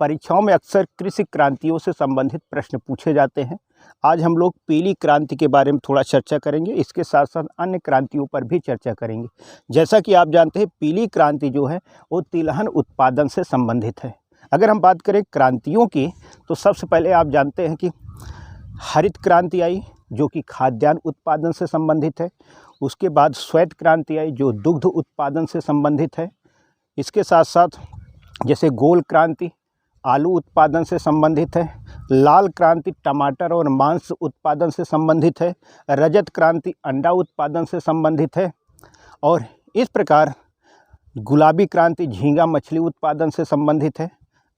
परीक्षाओं में अक्सर कृषि क्रांतियों से संबंधित प्रश्न पूछे जाते हैं। आज हम लोग पीली क्रांति के बारे में थोड़ा चर्चा करेंगे, इसके साथ साथ अन्य क्रांतियों पर भी चर्चा करेंगे। जैसा कि आप जानते हैं, पीली क्रांति जो है वो तिलहन उत्पादन से संबंधित है। अगर हम बात करें क्रांतियों की, तो सबसे पहले आप जानते हैं कि हरित क्रांति आई जो कि खाद्यान्न उत्पादन से संबंधित है। उसके बाद श्वेत क्रांति आई जो दुग्ध उत्पादन से संबंधित है। इसके साथ साथ जैसे गोल क्रांति आलू उत्पादन से संबंधित है। लाल क्रांति टमाटर और मांस उत्पादन से संबंधित है। रजत क्रांति अंडा उत्पादन से संबंधित है। और इस प्रकार गुलाबी क्रांति झींगा मछली उत्पादन से संबंधित है।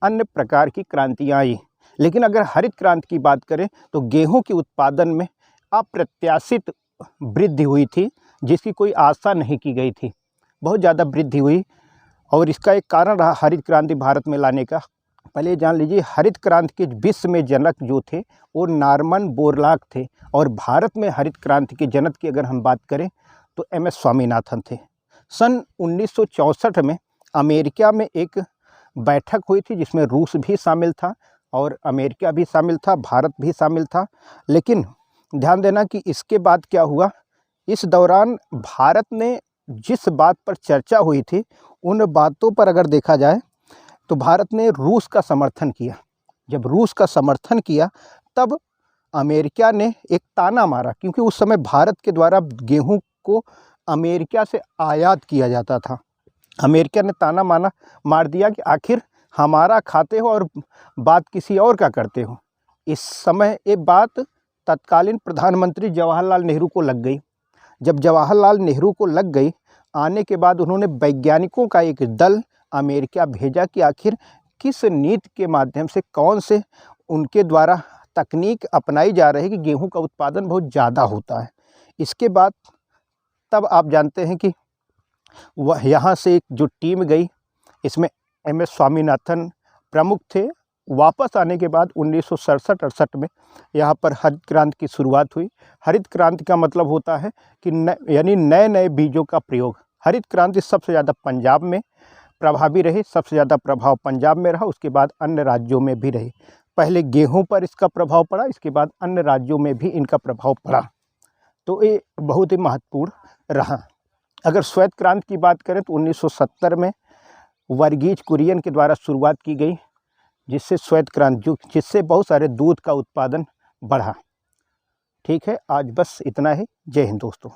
अन्य प्रकार की क्रांतियाँ आई। लेकिन अगर हरित क्रांति की बात करें तो गेहूं के उत्पादन में अप्रत्याशित वृद्धि हुई थी, जिसकी कोई आशा नहीं की गई थी। बहुत ज़्यादा वृद्धि हुई और इसका एक कारण रहा हरित क्रांति भारत में लाने का। पहले जान लीजिए, हरित क्रांति के विश्व में जनक जो थे वो नॉर्मन बोरलॉग थे, और भारत में हरित क्रांति के जनक की अगर हम बात करें तो एम.एस. स्वामीनाथन थे। सन 1964 में अमेरिका में एक बैठक हुई थी जिसमें रूस भी शामिल था और अमेरिका भी शामिल था, भारत भी शामिल था। लेकिन ध्यान देना कि इसके बाद क्या हुआ, इस दौरान भारत ने जिस बात पर चर्चा हुई थी उन बातों पर अगर देखा जाए तो भारत ने रूस का समर्थन किया। जब रूस का समर्थन किया तब अमेरिका ने एक ताना मारा, क्योंकि उस समय भारत के द्वारा गेहूं को अमेरिका से आयात किया जाता था। अमेरिका ने ताना मार दिया कि आखिर हमारा खाते हो और बात किसी और का करते हो। इस समय ये बात तत्कालीन प्रधानमंत्री जवाहरलाल नेहरू को लग गई। जब जवाहरलाल नेहरू को लग गई, आने के बाद उन्होंने वैज्ञानिकों का एक दल अमेरिका भेजा कि आखिर किस नीति के माध्यम से, कौन से उनके द्वारा तकनीक अपनाई जा रही है कि गेहूं का उत्पादन बहुत ज़्यादा होता है। इसके बाद तब आप जानते हैं कि वह यहाँ से एक जो टीम गई, इसमें एम.एस. स्वामीनाथन प्रमुख थे। वापस आने के बाद 1967-68 में यहाँ पर हरित क्रांति की शुरुआत हुई। हरित क्रांति का मतलब होता है कि यानी नए नए बीजों का प्रयोग। हरित क्रांति सबसे ज़्यादा पंजाब में प्रभावी रही, सबसे ज़्यादा प्रभाव पंजाब में रहा, उसके बाद अन्य राज्यों में भी रही। पहले गेहूं पर इसका प्रभाव पड़ा, इसके बाद अन्य राज्यों में भी इनका प्रभाव पड़ा। तो ये बहुत ही महत्वपूर्ण रहा। अगर श्वेत क्रांति की बात करें तो 1970 में वर्गीज कुरियन के द्वारा शुरुआत की गई, जिससे श्वेत क्रांति जिससे बहुत सारे दूध का उत्पादन बढ़ा। ठीक है, आज बस इतना ही। जय हिंद दोस्तों।